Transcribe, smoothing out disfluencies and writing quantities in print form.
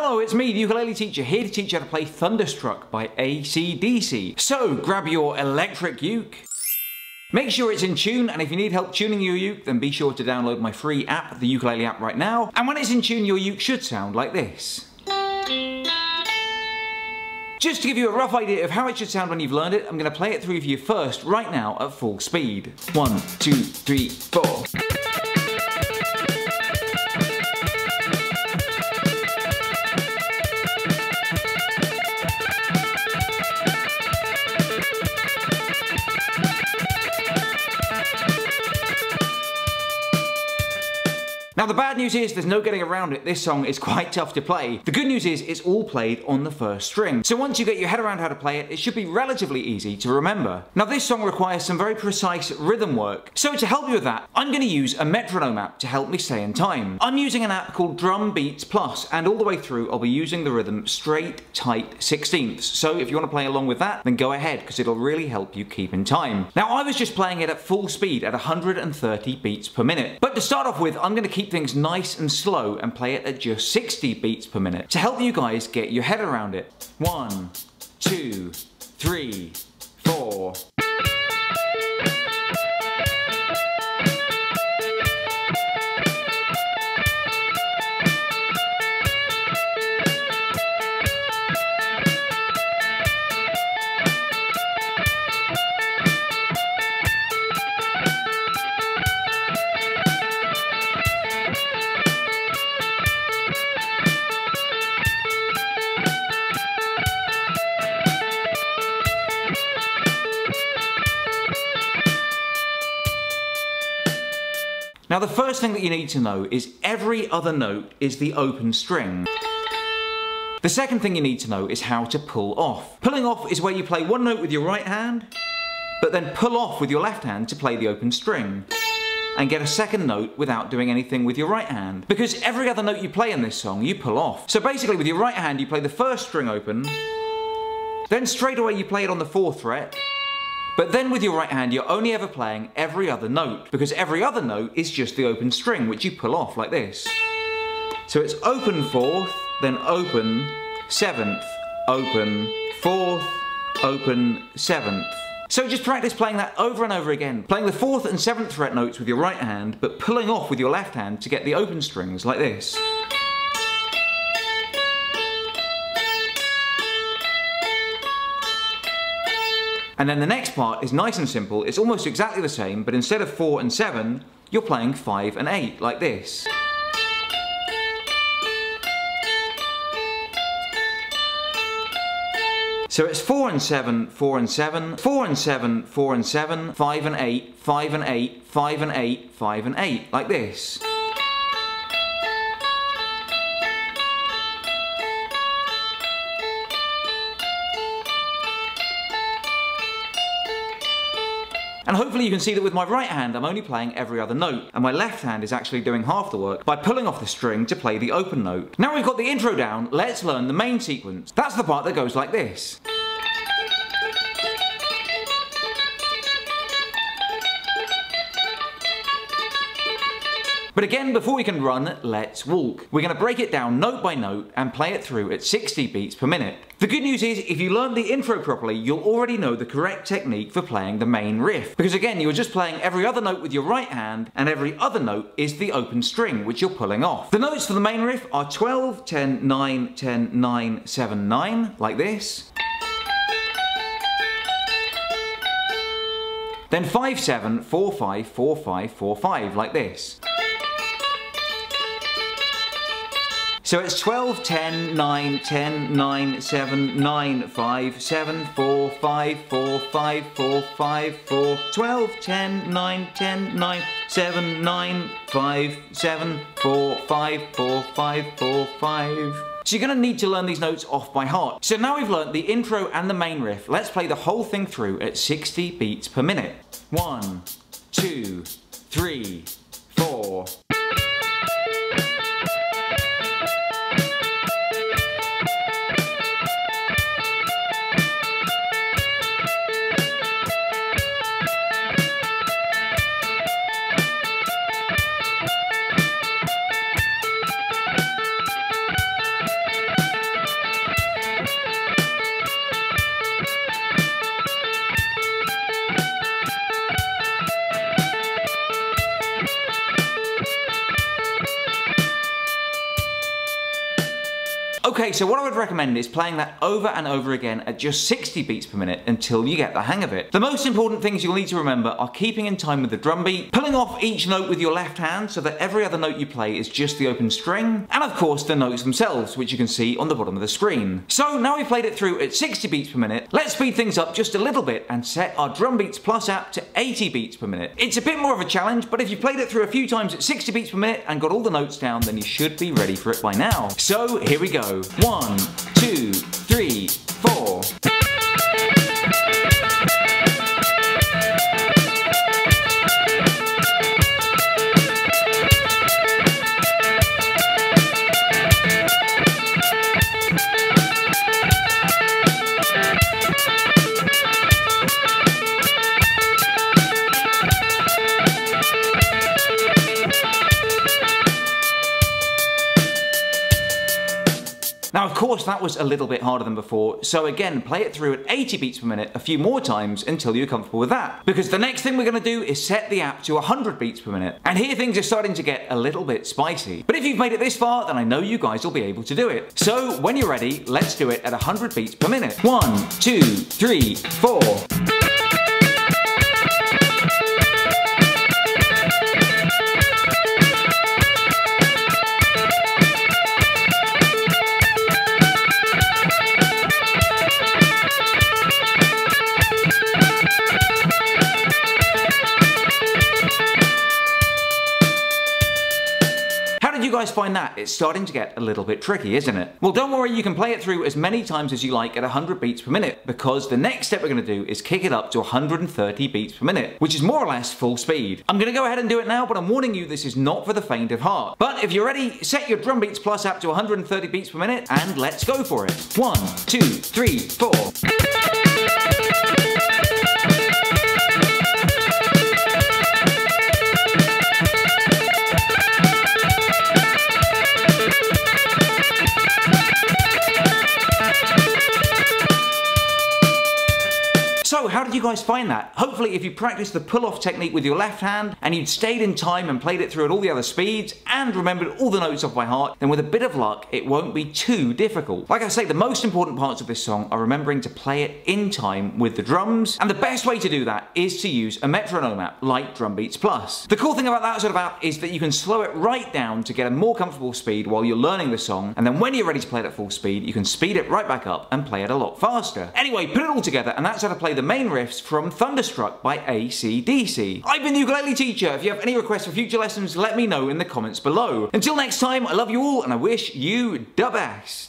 Hello, it's me, the ukulele teacher, here to teach you how to play Thunderstruck by AC/DC. So, grab your electric uke. Make sure it's in tune, and if you need help tuning your uke, then be sure to download my free app, the ukulele app, right now. And when it's in tune, your uke should sound like this. Just to give you a rough idea of how it should sound when you've learned it, I'm going to play it through for you first, right now, at full speed. 1, 2, 3, 4. Now the bad news is there's no getting around it, this song is quite tough to play. The good news is it's all played on the first string. So once you get your head around how to play it, it should be relatively easy to remember. Now this song requires some very precise rhythm work. So to help you with that, I'm going to use a Metronome app to help me stay in time. I'm using an app called Drum Beats Plus, and all the way through I'll be using the rhythm straight, tight 16ths. So if you want to play along with that, then go ahead, because it'll really help you keep in time. Now I was just playing it at full speed at 130 beats per minute. But to start off with, I'm going to keep things nice and slow and play it at just 60 beats per minute to help you guys get your head around it. 1, 2, 3, 4. Now the first thing that you need to know is every other note is the open string. The second thing you need to know is how to pull off. Pulling off is where you play one note with your right hand, but then pull off with your left hand to play the open string, and get a second note without doing anything with your right hand. Because every other note you play in this song, you pull off. So basically with your right hand you play the first string open, then straight away you play it on the 4th fret, but then with your right hand you're only ever playing every other note, because every other note is just the open string, which you pull off like this. So it's open 4th, then open 7th, open 4th, open 7th. So just practice playing that over and over again, playing the 4th and 7th fret notes with your right hand, but pulling off with your left hand to get the open strings like this. And then the next part is nice and simple. It's almost exactly the same, but instead of 4 and 7, you're playing 5 and 8, like this. So it's 4 and 7, 4 and 7, 4 and 7, 4 and 7, 5 and 8, 5 and 8, 5 and 8, 5 and 8, like this. And hopefully you can see that with my right hand I'm only playing every other note, and my left hand is actually doing half the work by pulling off the string to play the open note. Now we've got the intro down, let's learn the main sequence. That's the part that goes like this. But again, before we can run, let's walk. We're going to break it down note by note and play it through at 60 beats per minute. The good news is, if you learned the intro properly, you'll already know the correct technique for playing the main riff. Because again, you're just playing every other note with your right hand, and every other note is the open string, which you're pulling off. The notes for the main riff are 12, 10, 9, 10, 9, 7, 9, like this. Then 5, 7, 4, 5, 4, 5, 4, 5, like this. So it's 12, 10, 9, 10, 9, 7, 9, 5, 7, 4, 5, 4, 5, 4, 5, 4, 12, 10, 9, 10, 9, 7, 9, 5, 7, 4, 5, 4, 5, 4, 5. So you're going to need to learn these notes off by heart. So now we've learnt the intro and the main riff, let's play the whole thing through at 60 beats per minute. 1, 2, 3, 4. Okay, so what I would recommend is playing that over and over again at just 60 beats per minute until you get the hang of it. The most important things you'll need to remember are keeping in time with the drum beat, pulling off each note with your left hand so that every other note you play is just the open string, and of course the notes themselves, which you can see on the bottom of the screen. So now we've played it through at 60 beats per minute, let's speed things up just a little bit and set our Drum Beats Plus app to 80 beats per minute. It's a bit more of a challenge, but if you've played it through a few times at 60 beats per minute and got all the notes down, then you should be ready for it by now. So here we go. 1, 2, 3, 4. Now of course that was a little bit harder than before, so again play it through at 80 beats per minute a few more times until you're comfortable with that. Because the next thing we're going to do is set the app to 100 beats per minute. And here things are starting to get a little bit spicy. But if you've made it this far, then I know you guys will be able to do it. So when you're ready, let's do it at 100 beats per minute. 1, 2, 3, 4. You guys find that? It's starting to get a little bit tricky, isn't it? Well, don't worry, you can play it through as many times as you like at 100 beats per minute, because the next step we're going to do is kick it up to 130 beats per minute, which is more or less full speed. I'm going to go ahead and do it now, but I'm warning you, this is not for the faint of heart. But if you're ready, set your Drum Beats Plus app to 130 beats per minute, and let's go for it. 1, 2, 3, 4. So how did you guys find that? Hopefully if you practiced the pull-off technique with your left hand and you'd stayed in time and played it through at all the other speeds and remembered all the notes off by heart, then with a bit of luck it won't be too difficult. Like I say, the most important parts of this song are remembering to play it in time with the drums, and the best way to do that is to use a metronome app like Drum Beats Plus. The cool thing about that sort of app is that you can slow it right down to get a more comfortable speed while you're learning the song, and then when you're ready to play it at full speed you can speed it right back up and play it a lot faster. Anyway, put it all together and that's how to play the main riffs from Thunderstruck by AC/DC. I've been the ukulele teacher. If you have any requests for future lessons, let me know in the comments below. Until next time, I love you all and I wish you the best.